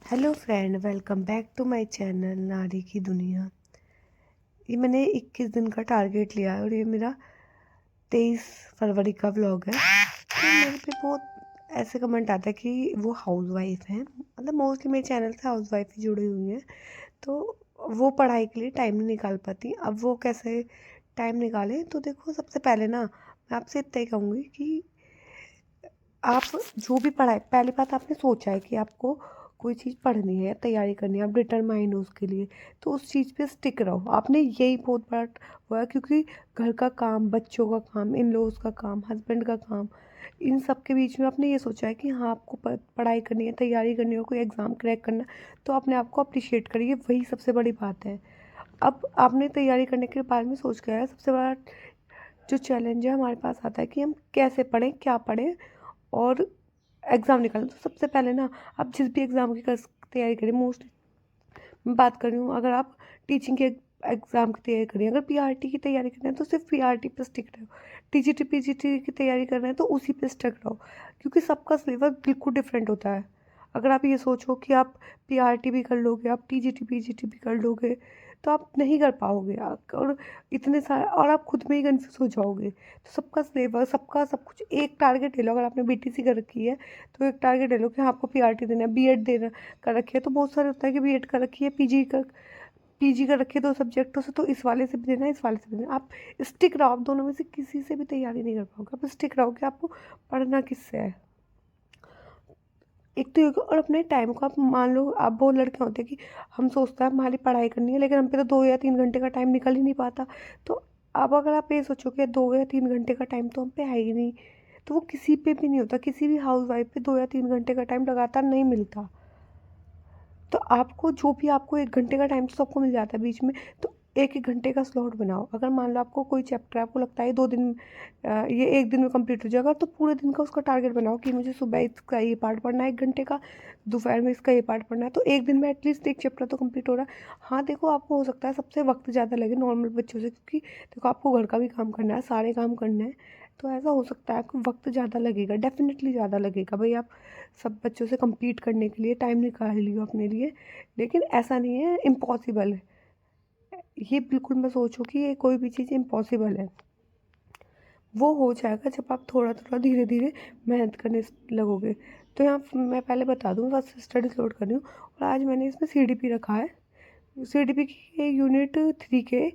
Hello friend, welcome back to my channel नारी की दुनिया। ये मैंने 21 दिन का टारगेट लिया है और ये मेरा 23 फरवरी का व्लॉग है। तो मेरे पे बहुत ऐसे कमेंट आता है कि वो हाउस वाइफ हैं, मतलब मोस्टली मेरे चैनल से हाउस वाइफ ही जुड़ी हुई हैं। तो वो पढ़ाई के लिए टाइम नहीं निकाल पाती। अब वो कैसे टाइम निकालें? तो देखो, सबसे पहले ना मैं आपसे इतना ही कहूँगी कि आप जो भी पढ़ाई, पहली बात आपने सोचा है कि आपको कोई चीज़ पढ़नी है, तैयारी करनी है, आप डिटरमाइंड हो उसके लिए, तो उस चीज़ पे स्टिक रहो। आपने यही बहुत बड़ा हुआ, क्योंकि घर का काम, बच्चों का काम, इन लॉज का काम, हस्बैंड का काम, इन सब के बीच में आपने ये सोचा है कि हाँ, आपको पढ़ाई करनी है, तैयारी करनी है, कोई एग्ज़ाम क्रैक करना है, तो अपने आप को अप्रिशिएट करिए, वही सबसे बड़ी बात है। अब आपने तैयारी करने के बारे में सोच के आया, सबसे बड़ा जो चैलेंज है हमारे पास आता है कि हम कैसे पढ़ें, क्या पढ़ें और एग्ज़ाम निकालें। तो सबसे पहले ना, आप जिस भी एग्ज़ाम की तैयारी करें, मोस्टली मैं बात कर रही हूँ, अगर आप टीचिंग के एग्ज़ाम की तैयारी कर रही हैं, अगर पीआरटी की तैयारी कर रहे हैं तो सिर्फ पीआरटी पे स्टिक रहो। टीजीटी पीजीटी की तैयारी कर रहे हैं तो उसी पे स्टिक रहो, क्योंकि सबका सिलेबस बिल्कुल डिफरेंट होता है। अगर आप ये सोचो कि आप पीआरटी भी कर लोगे, आप टीजीटी पीजीटी भी कर लोगे, तो आप नहीं कर पाओगे। और इतने सारे, और आप खुद में ही कन्फ्यूज़ हो जाओगे। तो सबका सिलेबस, सबका सब कुछ, एक टारगेट ले लो। अगर आपने बीटीसी कर रखी है तो एक टारगेट ले लो कि हाँ, आपको पीआरटी देना है, बीएड देना कर रखी है तो बहुत सारे होता है कि बीएड कर रखी है, पीजी कर रखी है 2 सब्जेक्टों से, तो इस वाले से भी देना है, इस वाले से भी देना है। आप स्टिक रहो, आप दोनों में से किसी से भी तैयारी नहीं कर पाओगे। आप स्टिक रहो कि आपको पढ़ना किससे है। एक तो ये, और अपने टाइम को आप मान लो, आप बहुत लड़के होते हैं कि हम सोचते हैं हमारी पढ़ाई करनी है, लेकिन हम पे तो 2 या 3 घंटे का टाइम निकल ही नहीं पाता। तो अब अगर आप ये सोचो कि 2 या 3 घंटे का टाइम तो हम पे है ही नहीं, तो वो किसी पे भी नहीं होता। किसी भी हाउसवाइफ पे 2 या 3 घंटे का टाइम लगातार नहीं मिलता। तो आपको जो भी, आपको 1 घंटे का टाइम तो सबको मिल जाता है बीच में, तो 1-1 घंटे का स्लॉट बनाओ। अगर मान लो आपको कोई चैप्टर आपको लगता है 2 दिन, ये 1 दिन में कंप्लीट हो जाएगा, तो पूरे दिन का उसका टारगेट बनाओ कि मुझे सुबह इसका ये पार्ट पढ़ना है 1 घंटे का, दोपहर में इसका ये पार्ट पढ़ना है, तो 1 दिन में एटलीस्ट 1 चैप्टर तो कंप्लीट हो रहा है। हाँ देखो, आपको हो सकता है सबसे वक्त ज़्यादा लगे नॉर्मल बच्चों से, क्योंकि देखो आपको घर का भी काम करना है, सारे काम करने हैं, तो ऐसा हो सकता है आपको वक्त ज़्यादा लगेगा, डेफिनेटली ज़्यादा लगेगा। भाई, आप सब बच्चों से कंप्लीट करने के लिए टाइम निकाल लियो अपने लिए, लेकिन ऐसा नहीं है इम्पॉसिबल है। ये बिल्कुल मत सोचो कि ये कोई भी चीज़ इम्पॉसिबल है। वो हो जाएगा जब आप थोड़ा थोड़ा, धीरे धीरे मेहनत करने लगोगे। तो यहाँ मैं पहले बता दूँ, फर्स्ट स्टडीज लोड कर रही हूँ और आज मैंने इसमें सीडीपी रखा है। सीडीपी की यूनिट 3 के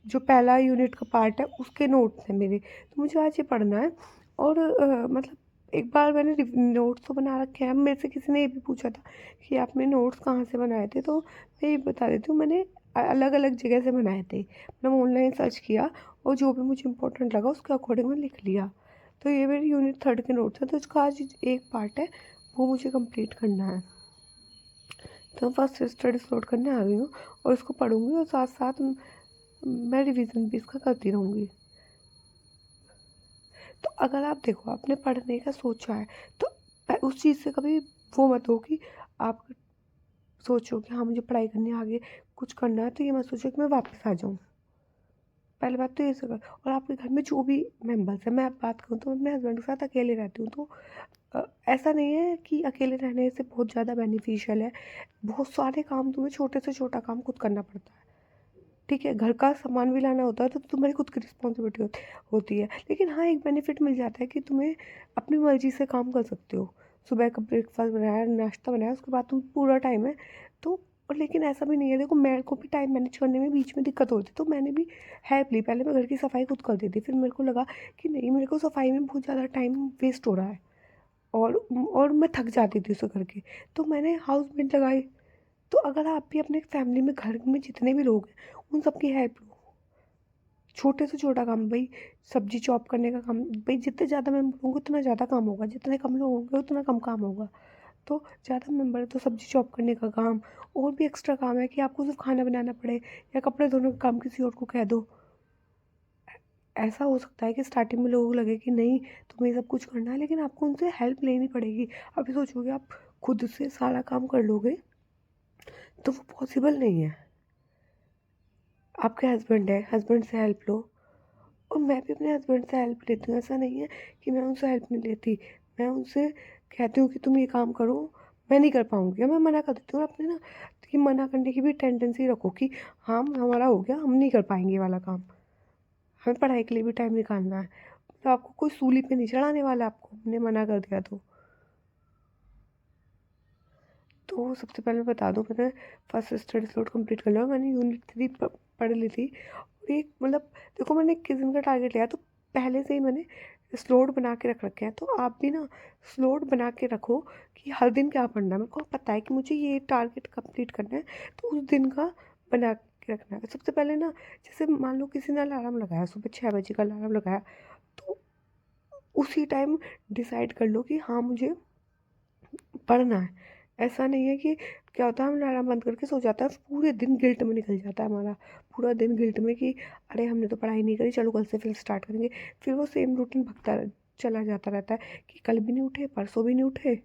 जो पहला यूनिट का पार्ट है उसके नोट्स हैं मेरे, तो मुझे आज ये पढ़ना है। और मतलब एक बार मैंने नोट्स तो बना रखे हैं। मेरे से किसी ने ये भी पूछा था कि आपने नोट्स कहाँ से बनाए थे, तो मैं ये बता देती हूँ, मैंने अलग अलग जगह से बनाए थे। मैंने ऑनलाइन सर्च किया और जो भी मुझे इंपॉर्टेंट लगा उसके अकॉर्डिंग मैं लिख लिया। तो ये मेरे यूनिट 3 के नोट्स हैं, तो इसका आज एक पार्ट है, वो मुझे कंप्लीट करना है। तो मैं फर्स्ट स्टडीज लोड करने आ गई हूँ और इसको पढ़ूंगी और साथ साथ मैं रिवीजन भी इसका करती रहूँगी। तो अगर आप देखो, आपने पढ़ने का सोचा है, तो उस चीज़ से कभी वो मत हो कि आप सोचो कि हाँ, मुझे पढ़ाई करनी है, आगे कुछ करना है, तो ये मत सोचो कि मैं वापस आ जाऊँ। पहली बात तो ये सब। और आपके घर में जो भी मेंबर्स हैं, मैं अब बात करूँ तो मैं अपने हस्बैंड के साथ अकेले रहती हूँ, तो ऐसा नहीं है कि अकेले रहने से बहुत ज़्यादा बेनिफिशियल है। बहुत सारे काम, तुम्हें छोटे से छोटा काम खुद करना पड़ता है। ठीक है, घर का सामान भी लाना होता है तो तुम्हारी खुद की रिस्पॉन्सिबिलिटी होती है। लेकिन हाँ, एक बेनिफिट मिल जाता है कि तुम्हें अपनी मर्ज़ी से काम कर सकते हो। सुबह का ब्रेकफास्ट बनाया, नाश्ता बनाया, उसके बाद तुम पूरा टाइम है तो। और लेकिन ऐसा भी नहीं है, देखो मेरे को भी टाइम मैनेज करने में बीच में दिक्कत होती, तो मैंने भी हेल्प ली। पहले मैं घर की सफाई खुद करती थी, फिर मेरे को लगा कि नहीं, मेरे को सफाई में बहुत ज़्यादा टाइम वेस्ट हो रहा है और मैं थक जाती थी उसे करके, तो मैंने हाउस मेड लगाई। तो अगर आप भी अपने फैमिली में, घर में जितने भी लोग हैं, उन सबकी हेल्प लो। छोटे से छोटा काम, भाई सब्जी चॉप करने का काम, भाई जितने ज़्यादा मेंबर होंगे उतना ज़्यादा काम होगा, जितने कम लोग होंगे उतना कम काम होगा। तो ज़्यादा मेंबर है तो सब्जी चॉप करने का काम, और भी एक्स्ट्रा काम है कि आपको सिर्फ खाना बनाना पड़े या कपड़े धोने का काम किसी और को कह दो। ऐसा हो सकता है कि स्टार्टिंग में लोगों को लगे कि नहीं, तुम्हें ये सब कुछ करना है, लेकिन आपको उनसे हेल्प लेनी पड़ेगी। अभी सोचोगे आप खुद से सारा काम कर लोगे, तो वो पॉसिबल नहीं है। आपके हस्बैंड है, हस्बैंड से हेल्प लो। और मैं भी अपने हस्बैंड से हेल्प लेती हूँ, ऐसा नहीं है कि मैं उनसे हेल्प नहीं लेती। मैं उनसे कहती हूँ कि तुम ये काम करो, मैं नहीं कर पाऊँगी, मैं मना कर देती हूँ अपने ना। तो ये मना करने की भी टेंडेंसी रखो कि हाँ, हमारा हो गया, हम नहीं कर पाएँगे ये वाला काम। हमें पढ़ाई के लिए भी टाइम निकालना है। तो आपको कोई सूली पे नहीं चढ़ाने वाला आपको, हमने मना कर दिया तो। तो सबसे पहले मैं बता दूँ, मैंने फर्स्ट स्टडी स्लॉट कंप्लीट कर लिया और मैंने यूनिट 3 पढ़ ली थी। और एक मतलब देखो, मैंने 21 दिन का टारगेट लिया तो पहले से ही मैंने स्लॉट बना के रख रखे हैं। तो आप भी ना स्लॉट बना के रखो कि हर दिन क्या पढ़ना है। मेरे को पता है कि मुझे ये टारगेट कंप्लीट करना है, तो उस दिन का बना के रखना है। सबसे पहले ना, जैसे मान लो किसी ने अलार्म लगाया, सुबह 6 बजे का अलार्म लगाया, तो उसी टाइम डिसाइड कर लो कि हाँ, मुझे पढ़ना है। ऐसा नहीं है कि क्या होता है, हम अलार्म बंद करके सो जाता है, पूरे दिन गिल्ट में निकल जाता है हमारा। पूरा दिन गिल्ट में कि अरे हमने तो पढ़ाई नहीं करी, चलो कल से फिर स्टार्ट करेंगे। फिर वो सेम रूटीन भगता चला जाता रहता है कि कल भी नहीं उठे, परसों भी नहीं उठे,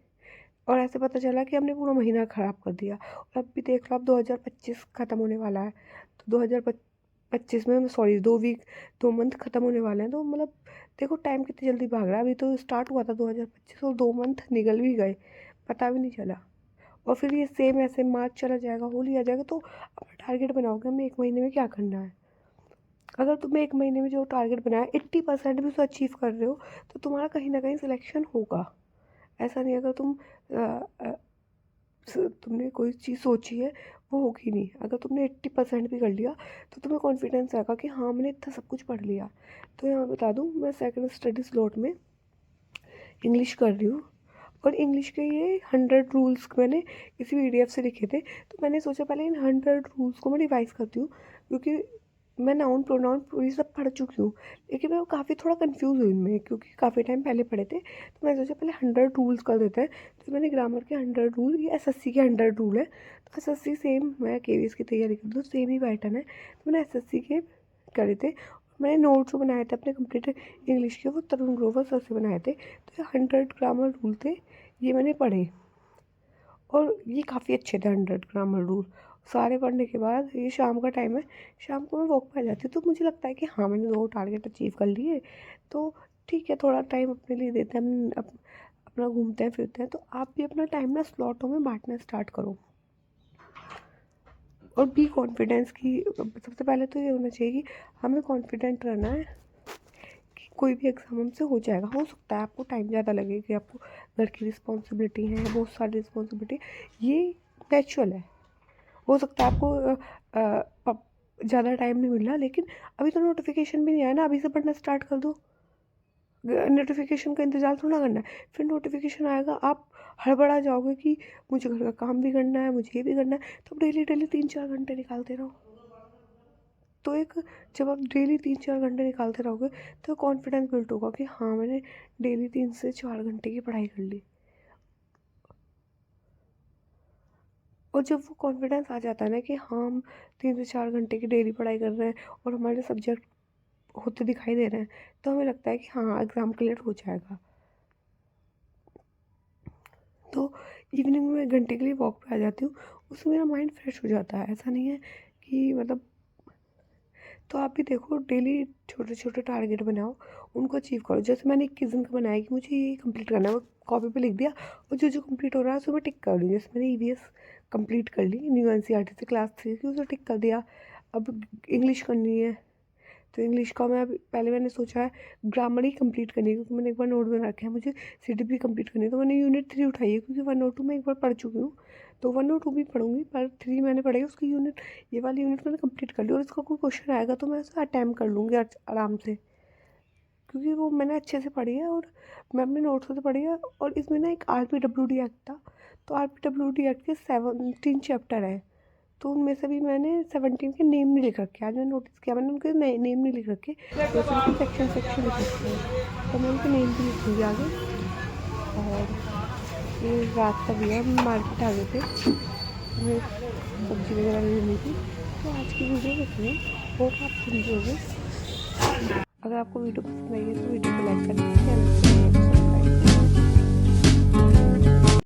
और ऐसे पता चला कि हमने पूरा महीना ख़राब कर दिया। और अब भी देख लो, अब 2025 ख़त्म होने वाला है। तो 2025 में, सॉरी, 2 मंथ ख़त्म होने वाले हैं। तो मतलब देखो टाइम कितनी जल्दी भाग रहा है। अभी तो स्टार्ट हुआ था 2025 और 2 मंथ निकल भी गए, पता भी नहीं चला। और फिर ये सेम ऐसे मार्च चला जाएगा, होली आ जाएगा। तो अपना टारगेट बनाओगे हमें 1 महीने में क्या करना है। अगर तुमने 1 महीने में जो टारगेट बनाया 80% भी उसको अचीव कर रहे हो, तो तुम्हारा कहीं ना कहीं सिलेक्शन होगा। ऐसा नहीं, अगर तुमने कोई चीज़ सोची है वो होगी नहीं। अगर तुमने 80% भी कर लिया तो तुम्हें कॉन्फिडेंस आएगा कि हाँ, मैंने इतना सब कुछ पढ़ लिया। तो यहाँ बता दूँ, मैं सेकंड स्टडी स्लॉट में इंग्लिश कर रही हूँ। और इंग्लिश के ये 100 रूल्स मैंने किसी PDF से लिखे थे। तो मैंने सोचा पहले इन 100 रूल्स को मैं रिवाइज़ करती हूँ, क्योंकि मैं नाउन प्रोनाउन पूरी सब पढ़ चुकी हूँ। लेकिन मैं काफ़ी थोड़ा कंफ्यूज हुई इनमें, क्योंकि काफ़ी टाइम पहले पढ़े थे। तो मैंने सोचा पहले 100 रूल्स कर देते हैं। तो मैंने ग्रामर के 100 रूल, ये SSC के 100 रूल है। तो SSC सेम, मैं KVS की तैयारी कर दूँ, सेम ही पैटर्न है। तो मैंने SSC के करे थे। मैंने नोट्स जो बनाए थे अपने कंप्लीट इंग्लिश के, वो तरुण ग्रोवर सर से बनाए थे। तो ये 100 ग्रामर रूल थे, ये मैंने पढ़े। और ये काफ़ी अच्छे थे 100 ग्रामर रूल। सारे पढ़ने के बाद, ये शाम का टाइम है, शाम को मैं वॉक पे आ जाती हूँ। तो मुझे लगता है कि हाँ, मैंने 2 टारगेट अचीव कर लिए, तो ठीक है, थोड़ा टाइम अपने लिए देते हैं हम, अपना घूमते हैं फिरते हैं। तो आप भी अपना टाइम ना स्लॉटों में बांटना स्टार्ट करो। और बी कॉन्फिडेंस की, सबसे पहले तो ये होना चाहिए कि हमें कॉन्फिडेंट रहना है कि कोई भी एग्ज़ाम हमसे हो जाएगा। हो सकता है आपको टाइम ज़्यादा लगे, कि आपको घर की रिस्पॉन्सिबिलिटी है, बहुत सारी रिस्पॉन्सिबिलिटी, ये नेचुरल है। हो सकता है आपको ज़्यादा टाइम नहीं मिल रहा, लेकिन अभी तो नोटिफिकेशन भी नहीं आया ना, अभी से पढ़ना स्टार्ट कर दो। नोटिफिकेशन का इंतज़ार थोड़ा करना है। फिर नोटिफिकेशन आएगा, आप हड़बड़ा जाओगे कि मुझे घर का काम भी करना है, मुझे ये भी करना है। तो डेली डेली 3-4 घंटे निकालते रहो। तो एक, जब आप डेली 3-4 घंटे निकालते रहोगे तो कॉन्फिडेंस बिल्ड होगा कि हाँ, मैंने डेली 3 से 4 घंटे की पढ़ाई कर ली। और जब वो कॉन्फिडेंस आ जाता है ना कि हाँ, हम 3 से 4 घंटे की डेली पढ़ाई कर रहे हैं और हमारे सब्जेक्ट होते दिखाई दे रहे हैं, तो हमें लगता है कि हाँ, एग्ज़ाम क्लियर हो जाएगा। तो इवनिंग में 1 घंटे के लिए वॉक पे आ जाती हूँ, उससे मेरा माइंड फ्रेश हो जाता है। ऐसा नहीं है कि मतलब, तो आप भी देखो, डेली छोटे छोटे टारगेट बनाओ, उनको अचीव करो। जैसे मैंने 21 दिन का बनाया कि मुझे ये कंप्लीट करना है, वो कॉपी पे लिख दिया, और जो जो कंप्लीट हो रहा है उसे मैं टिक कर लूँ। जैसे मैंने EVS कंप्लीट कर ली, न्यू NCERT से क्लास 3 की, उसे टिक कर दिया। अब इंग्लिश करनी है, तो इंग्लिश का मैं पहले मैंने सोचा है ग्रामर ही कंप्लीट करनी है, क्योंकि मैंने एक बार नोट बना रखा है, मुझे CTP कंप्लीट करनी है। तो मैंने यूनिट 3 उठाई है, क्योंकि 1 और 2 मैं एक बार पढ़ चुकी हूँ। तो 1 और 2 भी पढ़ूंगी, पर 3 मैंने पढ़ी है, उसकी यूनिट, ये वाली यूनिट मैंने कंप्लीट कर ली। और इसका कोई क्वेश्चन आएगा तो मैं उसे अटैम्प्ट कर लूँगी आराम से, क्योंकि वो मैंने अच्छे से पढ़ी है और मैं अपने नोट्स से पढ़ी है। और इसमें ना एक RPWD एक्ट था, तो RPWD एक्ट के 17 चैप्टर हैं। तो उनमें से भी मैंने 17 के नेम नहीं लिख रखे। आज मैंने नोटिस किया, मैंने उनके नेम नहीं लिख रखे, जैसे उनके सेक्शन सेक्शन लिख रखे हैं, तो मैं उनके नेम भी लिखूँगी आगे। और ये रात का भी है, हम मार्केट आ गए थे, हमें सब्ज़ी वगैरह लेनी थी। तो आज की वीडियो देखिए, होप आप समझोगे। अगर आपको वीडियो पसंद आई है तो वीडियो को लाइक करें, चैनल को